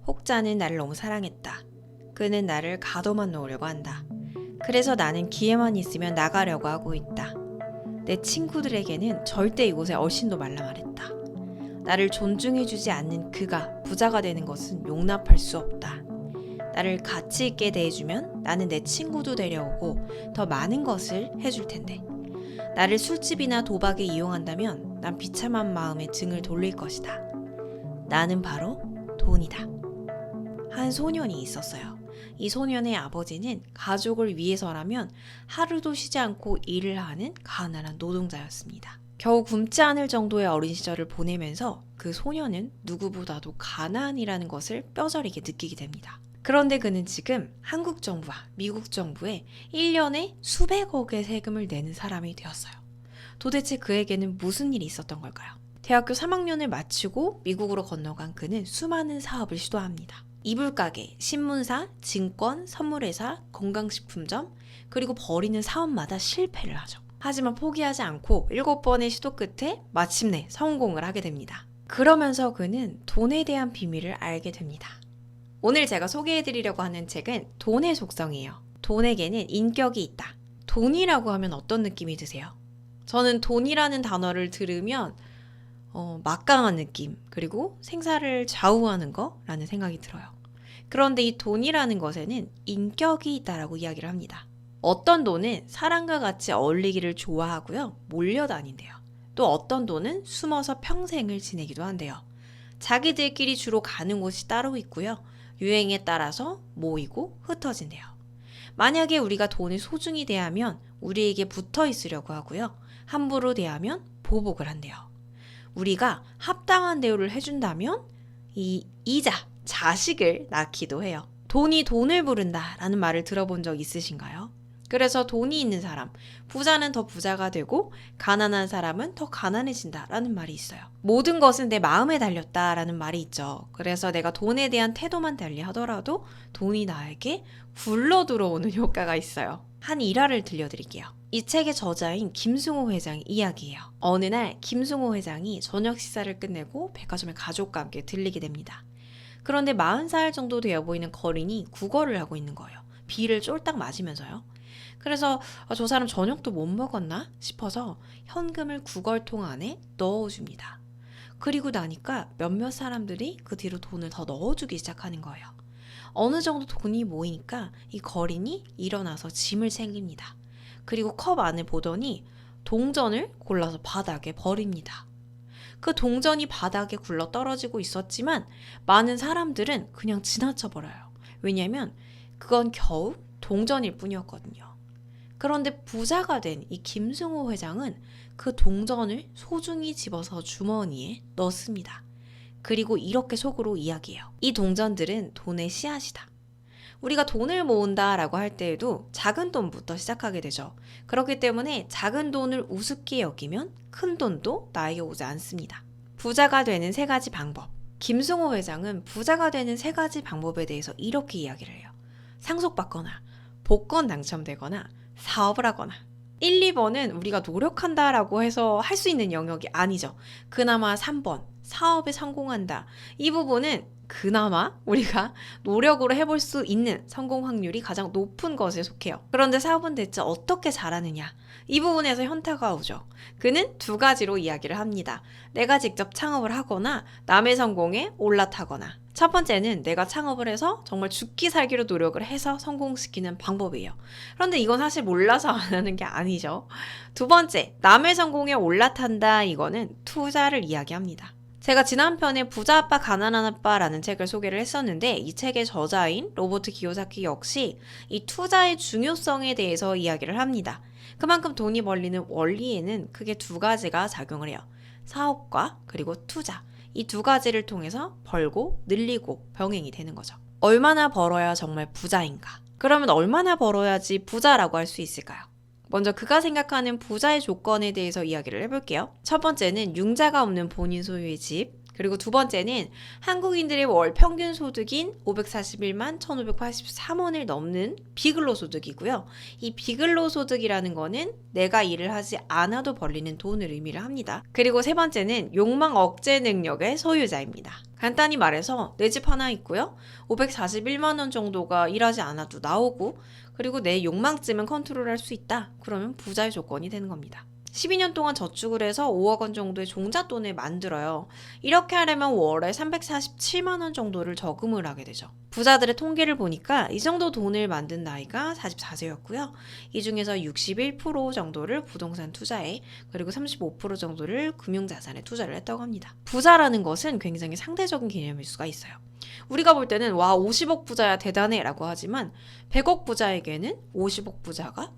혹자는 나를 너무 사랑했다. 그는 나를 가둬만 놓으려고 한다. 그래서 나는 기회만 있으면 나가려고 하고 있다. 내 친구들에게는 절대 이곳에 얼씬도 말라 말했다. 나를 존중해주지 않는 그가 부자가 되는 것은 용납할 수 없다. 나를 가치 있게 대해주면 나는 내 친구도 데려오고 더 많은 것을 해줄 텐데. 나를 술집이나 도박에 이용한다면 난 비참한 마음에 등을 돌릴 것이다. 나는 바로 돈이다. 한 소년이 있었어요. 이 소년의 아버지는 가족을 위해서라면 하루도 쉬지 않고 일을 하는 가난한 노동자였습니다. 겨우 굶지 않을 정도의 어린 시절을 보내면서 그 소년은 누구보다도 가난이라는 것을 뼈저리게 느끼게 됩니다. 그런데 그는 지금 한국 정부와 미국 정부에 1년에 수백억의 세금을 내는 사람이 되었어요. 도대체 그에게는 무슨 일이 있었던 걸까요? 대학교 3학년을 마치고 미국으로 건너간 그는 수많은 사업을 시도합니다. 이불가게, 신문사, 증권, 선물회사, 건강식품점, 그리고 벌이는 사업마다 실패를 하죠. 하지만 포기하지 않고 7번의 시도 끝에 마침내 성공을 하게 됩니다. 그러면서 그는 돈에 대한 비밀을 알게 됩니다. 오늘 제가 소개해드리려고 하는 책은 돈의 속성이에요. 돈에게는 인격이 있다. 돈이라고 하면 어떤 느낌이 드세요? 저는 돈이라는 단어를 들으면 막강한 느낌, 그리고 생사를 좌우하는 거라는 생각이 들어요. 그런데 이 돈이라는 것에는 인격이 있다라고 이야기를 합니다. 어떤 돈은 사람과 같이 어울리기를 좋아하고요, 몰려다닌대요. 또 어떤 돈은 숨어서 평생을 지내기도 한대요. 자기들끼리 주로 가는 곳이 따로 있고요, 유행에 따라서 모이고 흩어진대요. 만약에 우리가 돈을 소중히 대하면 우리에게 붙어 있으려고 하고요, 함부로 대하면 보복을 한대요. 우리가 합당한 대우를 해준다면 이자, 자식을 낳기도 해요. 돈이 돈을 부른다 라는 말을 들어본 적 있으신가요? 그래서 돈이 있는 사람, 부자는 더 부자가 되고 가난한 사람은 더 가난해진다 라는 말이 있어요. 모든 것은 내 마음에 달렸다 라는 말이 있죠. 그래서 내가 돈에 대한 태도만 달리하더라도 돈이 나에게 굴러 들어오는 효과가 있어요. 한 일화를 들려드릴게요. 이 책의 저자인 김승호 회장 이야기예요. 어느 날 김승호 회장이 저녁 식사를 끝내고 백화점에 가족과 함께 들리게 됩니다. 그런데 40살 정도 되어 보이는 거린이 구걸을 하고 있는 거예요. 비를 쫄딱 맞으면서요. 그래서 저 사람 저녁도 못 먹었나 싶어서 현금을 구걸통 안에 넣어줍니다. 그리고 나니까 몇몇 사람들이 그 뒤로 돈을 더 넣어주기 시작하는 거예요. 어느 정도 돈이 모이니까 이 거린이 일어나서 짐을 챙깁니다. 그리고 컵 안을 보더니 동전을 골라서 바닥에 버립니다. 그 동전이 바닥에 굴러 떨어지고 있었지만 많은 사람들은 그냥 지나쳐 버려요. 왜냐하면 그건 겨우 동전일 뿐이었거든요. 그런데 부자가 된 이 김승호 회장은 그 동전을 소중히 집어서 주머니에 넣습니다. 그리고 이렇게 속으로 이야기해요. 이 동전들은 돈의 씨앗이다. 우리가 돈을 모은다라고 할 때에도 작은 돈부터 시작하게 되죠. 그렇기 때문에 작은 돈을 우습게 여기면 큰 돈도 나에게 오지 않습니다. 부자가 되는 3가지 방법. 김승호 회장은 부자가 되는 3가지 방법에 대해서 이렇게 이야기를 해요. 상속받거나, 복권 당첨되거나, 사업을 하거나. 1, 2번은 우리가 노력한다라고 해서 할 수 있는 영역이 아니죠. 그나마 3번, 사업에 성공한다. 이 부분은 그나마 우리가 노력으로 해볼 수 있는 성공 확률이 가장 높은 것에 속해요. 그런데 사업은 대체 어떻게 잘하느냐? 이 부분에서 현타가 오죠. 그는 2가지로 이야기를 합니다. 내가 직접 창업을 하거나 남의 성공에 올라타거나. 첫 번째는 내가 창업을 해서 정말 죽기 살기로 노력을 해서 성공시키는 방법이에요. 그런데 이건 사실 몰라서 안 하는 게 아니죠. 2번째, 남의 성공에 올라탄다. 이거는 투자를 이야기합니다. 제가 지난 편에 부자 아빠 가난한 아빠라는 책을 소개를 했었는데 이 책의 저자인 로버트 기요사키 역시 이 투자의 중요성에 대해서 이야기를 합니다. 그만큼 돈이 벌리는 원리에는 크게 2가지가 작용을 해요. 사업과 그리고 투자. 이 2가지를 통해서 벌고 늘리고 병행이 되는 거죠. 얼마나 벌어야 정말 부자인가? 그러면 얼마나 벌어야지 부자라고 할 수 있을까요? 먼저 그가 생각하는 부자의 조건에 대해서 이야기를 해볼게요. 첫 번째는 융자가 없는 본인 소유의 집, 그리고 두 번째는 한국인들의 월 평균 소득인 541만 1,583원을 넘는 비근로소득이고요. 이 비근로소득이라는 거는 내가 일을 하지 않아도 벌리는 돈을 의미를 합니다. 그리고 세 번째는 욕망 억제 능력의 소유자입니다. 간단히 말해서 내 집 하나 있고요. 541만 원 정도가 일하지 않아도 나오고 그리고 내 욕망쯤은 컨트롤할 수 있다. 그러면 부자의 조건이 되는 겁니다. 12년 동안 저축을 해서 5억 원 정도의 종잣돈을 만들어요. 이렇게 하려면 월에 347만 원 정도를 저금을 하게 되죠. 부자들의 통계를 보니까 이 정도 돈을 만든 나이가 44세였고요. 이 중에서 61% 정도를 부동산 투자에 그리고 35% 정도를 금융자산에 투자를 했다고 합니다. 부자라는 것은 굉장히 상대적인 개념일 수가 있어요. 우리가 볼 때는 와 50억 부자야 대단해 라고 하지만 100억 부자에게는 50억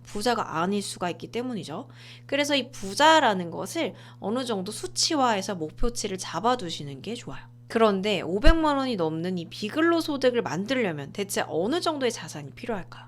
부자가 아닐 수가 있기 때문이죠. 그래서 이 부자라는 것을 어느 정도 수치화해서 목표치를 잡아두시는 게 좋아요. 그런데 500만 원이 넘는 이 비근로소득을 만들려면 대체 어느 정도의 자산이 필요할까요?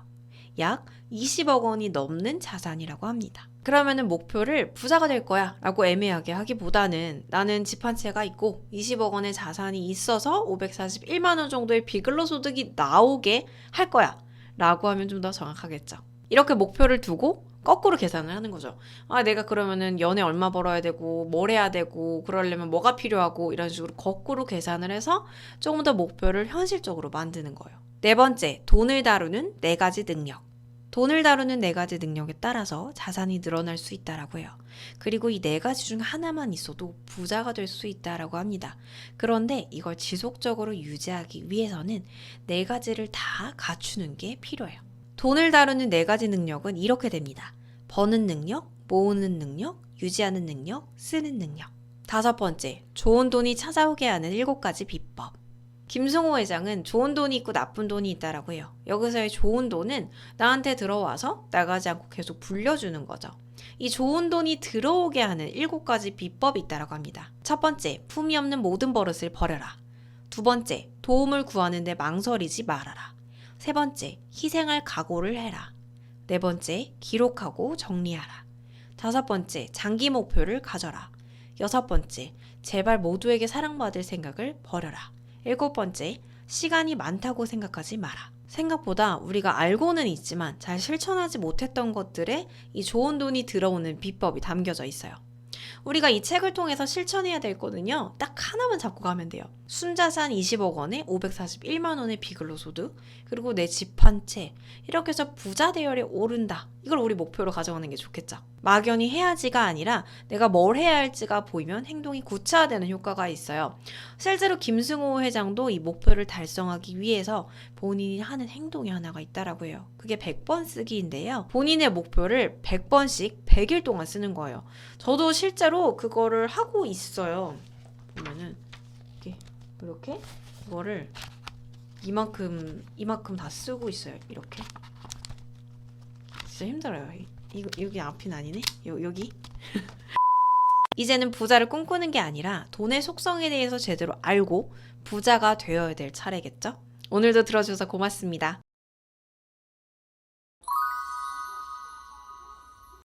약 20억 원이 넘는 자산이라고 합니다. 그러면은 목표를 부자가 될 거야 라고 애매하게 하기보다는 나는 집 한 채가 있고 20억 원의 자산이 있어서 541만 원 정도의 비근로소득이 나오게 할 거야 라고 하면 좀 더 정확하겠죠. 이렇게 목표를 두고 거꾸로 계산을 하는 거죠. 아, 내가 그러면은 연애 얼마 벌어야 되고 뭘 해야 되고 그러려면 뭐가 필요하고 이런 식으로 거꾸로 계산을 해서 조금 더 목표를 현실적으로 만드는 거예요. 네 번째, 돈을 다루는 4가지 능력. 돈을 다루는 4가지 능력에 따라서 자산이 늘어날 수 있다라고 해요. 그리고 이 4가지 중 하나만 있어도 부자가 될 수 있다라고 합니다. 그런데 이걸 지속적으로 유지하기 위해서는 4가지를 다 갖추는 게 필요해요. 돈을 다루는 4가지 능력은 이렇게 됩니다. 버는 능력, 모으는 능력, 유지하는 능력, 쓰는 능력. 5번째, 좋은 돈이 찾아오게 하는 7가지 비법. 김승호 회장은 좋은 돈이 있고 나쁜 돈이 있다라고 해요. 여기서의 좋은 돈은 나한테 들어와서 나가지 않고 계속 불려주는 거죠. 이 좋은 돈이 들어오게 하는 7가지 비법이 있다라고 합니다. 첫 번째, 품위 없는 모든 버릇을 버려라. 두 번째, 도움을 구하는데 망설이지 말아라. 세 번째, 희생할 각오를 해라. 네 번째, 기록하고 정리하라. 5번째, 장기 목표를 가져라. 6번째, 제발 모두에게 사랑받을 생각을 버려라. 7번째, 시간이 많다고 생각하지 마라. 생각보다 우리가 알고는 있지만 잘 실천하지 못했던 것들에 이 좋은 돈이 들어오는 비법이 담겨져 있어요. 우리가 이 책을 통해서 실천해야 될 거는요. 딱 하나만 잡고 가면 돼요. 순자산 20억 원에 541만 원의 비근로소득, 그리고 내 집 한 채, 이렇게 해서 부자 대열에 오른다. 이걸 우리 목표로 가져가는 게 좋겠죠. 막연히 해야지가 아니라 내가 뭘 해야 할지가 보이면 행동이 구체화되는 효과가 있어요. 실제로 김승호 회장도 이 목표를 달성하기 위해서 본인이 하는 행동이 하나가 있다라고 해요. 그게 100번 쓰기인데요. 본인의 목표를 100번씩 100일 동안 쓰는 거예요. 저도 실제로 그거를 하고 있어요. 보면은 이렇게 이거를 이만큼 다 쓰고 있어요. 이렇게. 진짜 힘들어요. 여기 앞이 아니네. 여기. 이제는 부자를 꿈꾸는 게 아니라 돈의 속성에 대해서 제대로 알고 부자가 되어야 될 차례겠죠? 오늘도 들어주셔서 고맙습니다.